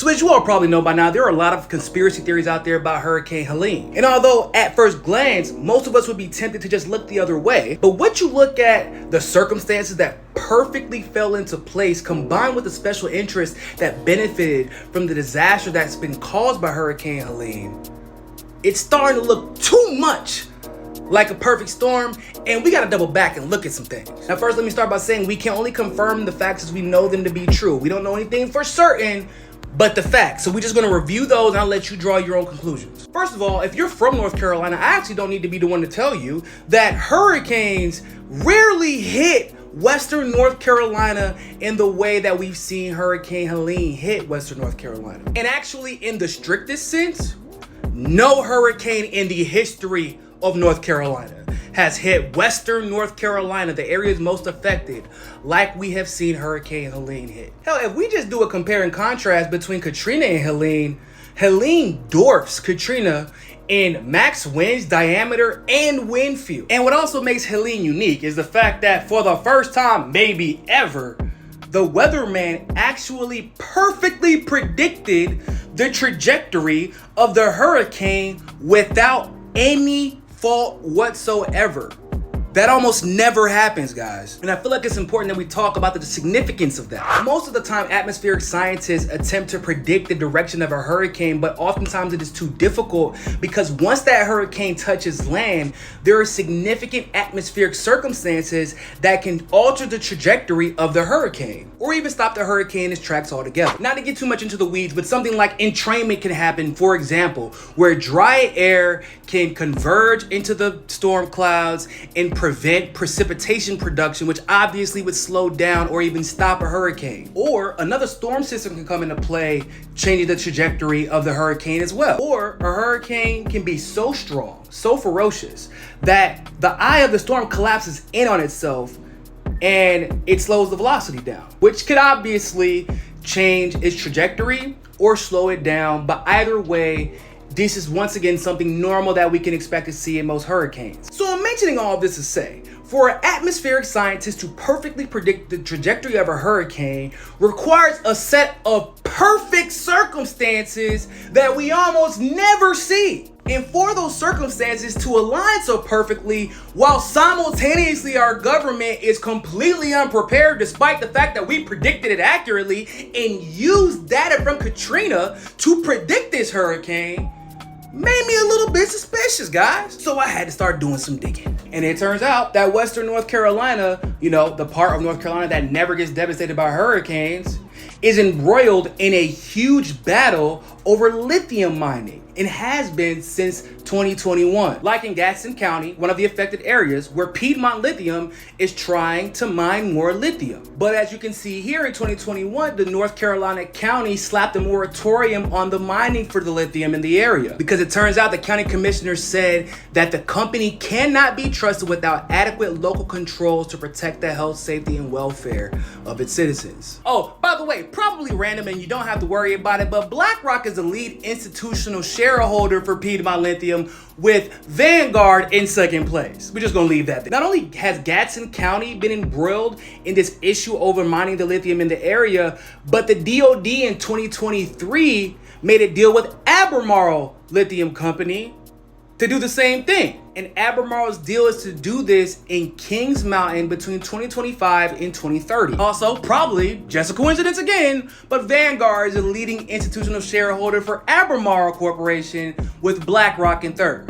So as you all probably know by now, there are a lot of conspiracy theories out there about Hurricane Helene. And although at first glance, most of us would be tempted to just look the other way, but once you look at the circumstances that perfectly fell into place, combined with the special interests that benefited from the disaster that's been caused by Hurricane Helene, it's starting to look too much like a perfect storm, and we gotta double back and look at some things. Now first, let me start by saying we can only confirm the facts as we know them to be true. We don't know anything for certain, but the facts. So we're just gonna review those and I'll let you draw your own conclusions. First of all, if you're from North Carolina, I actually don't need to be the one to tell you that hurricanes rarely hit Western North Carolina in the way that we've seen Hurricane Helene hit Western North Carolina. And actually, in the strictest sense, no hurricane in the history of North Carolina has hit Western North Carolina, the areas most affected, like we have seen Hurricane Helene hit. Hell, if we just do a compare and contrast between Katrina and Helene, Helene dwarfs Katrina in max winds, diameter, and wind field. And what also makes Helene unique is the fact that for the first time, maybe ever, the weatherman actually perfectly predicted the trajectory of the hurricane without any fault whatsoever. That almost never happens, guys. And I feel like it's important that we talk about the significance of that. Most of the time, atmospheric scientists attempt to predict the direction of a hurricane, but oftentimes it is too difficult because once that hurricane touches land, there are significant atmospheric circumstances that can alter the trajectory of the hurricane, or even stop the hurricane in its tracks altogether. Not to get too much into the weeds, but something like entrainment can happen, for example, where dry air can converge into the storm clouds and prevent precipitation production, which obviously would slow down or even stop a hurricane. Or another storm system can come into play, changing the trajectory of the hurricane as well. Or a hurricane can be so strong, so ferocious, that the eye of the storm collapses in on itself and it slows the velocity down, which could obviously change its trajectory or slow it down. But either way, this is once again something normal that we can expect to see in most hurricanes. So I'm mentioning all of this to say, for an atmospheric scientist to perfectly predict the trajectory of a hurricane requires a set of perfect circumstances that we almost never see. And for those circumstances to align so perfectly, while simultaneously our government is completely unprepared despite the fact that we predicted it accurately and used data from Katrina to predict this hurricane, made me a little bit suspicious, guys. So I had to start doing some digging. And it turns out that Western North Carolina, the part of North Carolina that never gets devastated by hurricanes, is embroiled in a huge battle over lithium mining and has been since 2021. Like in Gadsden County, one of the affected areas where Piedmont Lithium is trying to mine more lithium. But as you can see here in 2021, the North Carolina county slapped a moratorium on the mining for the lithium in the area because it turns out the county commissioner said that the company cannot be trusted without adequate local controls to protect the health, safety, and welfare of its citizens. Oh, by the way, probably random and you don't have to worry about it, but Blackrock is the lead institutional shareholder for Piedmont Lithium, with Vanguard in second place. We're just gonna leave that there. Not only has Gadsden County been embroiled in this issue over mining the lithium in the area, but the DOD in 2023 made a deal with Albemarle Lithium Company to do the same thing. And Albemarle's deal is to do this in Kings Mountain between 2025 and 2030. Also, probably just a coincidence again, but Vanguard is a leading institutional shareholder for Albemarle Corporation with Blackrock in third.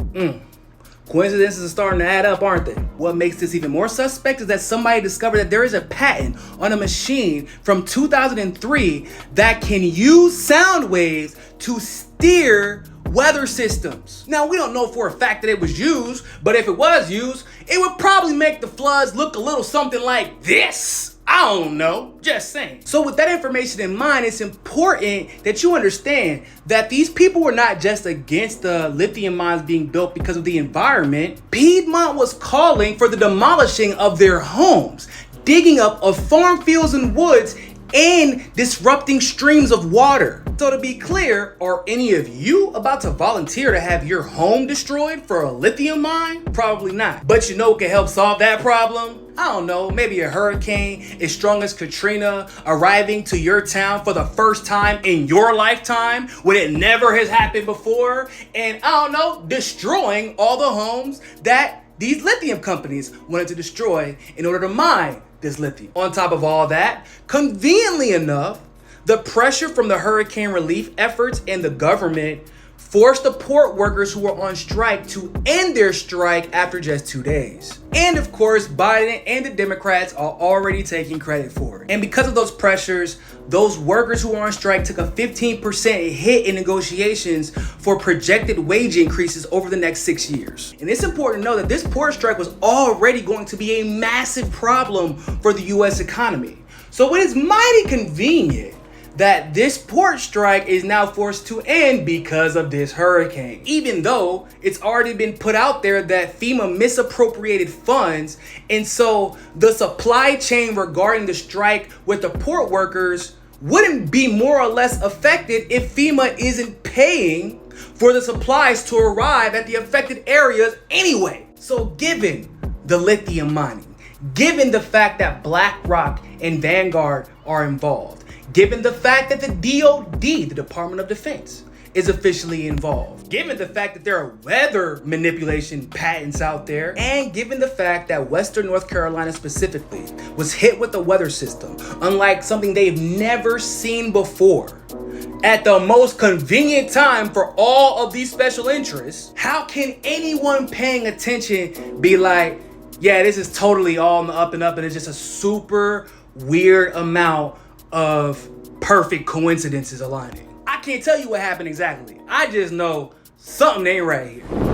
Coincidences are starting to add up, aren't they? What makes this even more suspect is that somebody discovered that there is a patent on a machine from 2003 that can use sound waves to steer weather systems. Now, we don't know for a fact that it was used, but if it was used, it would probably make the floods look a little something like this. I don't know, just saying. So with that information in mind, it's important that you understand that these people were not just against the lithium mines being built because of the environment. Piedmont was calling for the demolishing of their homes, digging up of farm fields and woods, and disrupting streams of water. So to be clear, are any of you about to volunteer to have your home destroyed for a lithium mine? Probably not. But you know what can help solve that problem? I don't know, maybe a hurricane as strong as Katrina arriving to your town for the first time in your lifetime when it never has happened before, and I don't know, destroying all the homes that these lithium companies wanted to destroy in order to mine this lithium. On top of all that, conveniently enough, the pressure from the hurricane relief efforts and the government forced the port workers who were on strike to end their strike after just 2 days. And of course, Biden and the Democrats are already taking credit for it. And because of those pressures, those workers who were on strike took a 15% hit in negotiations for projected wage increases over the next 6 years. And it's important to know that this port strike was already going to be a massive problem for the US economy. So it is mighty convenient that this port strike is now forced to end because of this hurricane. Even though it's already been put out there that FEMA misappropriated funds, and so the supply chain regarding the strike with the port workers wouldn't be more or less affected if FEMA isn't paying for the supplies to arrive at the affected areas anyway. So given the lithium mining, given the fact that Blackrock and Vanguard are involved, given the fact that the DOD, the Department of Defense, is officially involved, given the fact that there are weather manipulation patents out there, and given the fact that Western North Carolina specifically was hit with the weather system, unlike something they've never seen before, at the most convenient time for all of these special interests, how can anyone paying attention be like, yeah, this is totally all in the up and up, and it's just a super weird amount of perfect coincidences aligning? I can't tell you what happened exactly. I just know something ain't right here.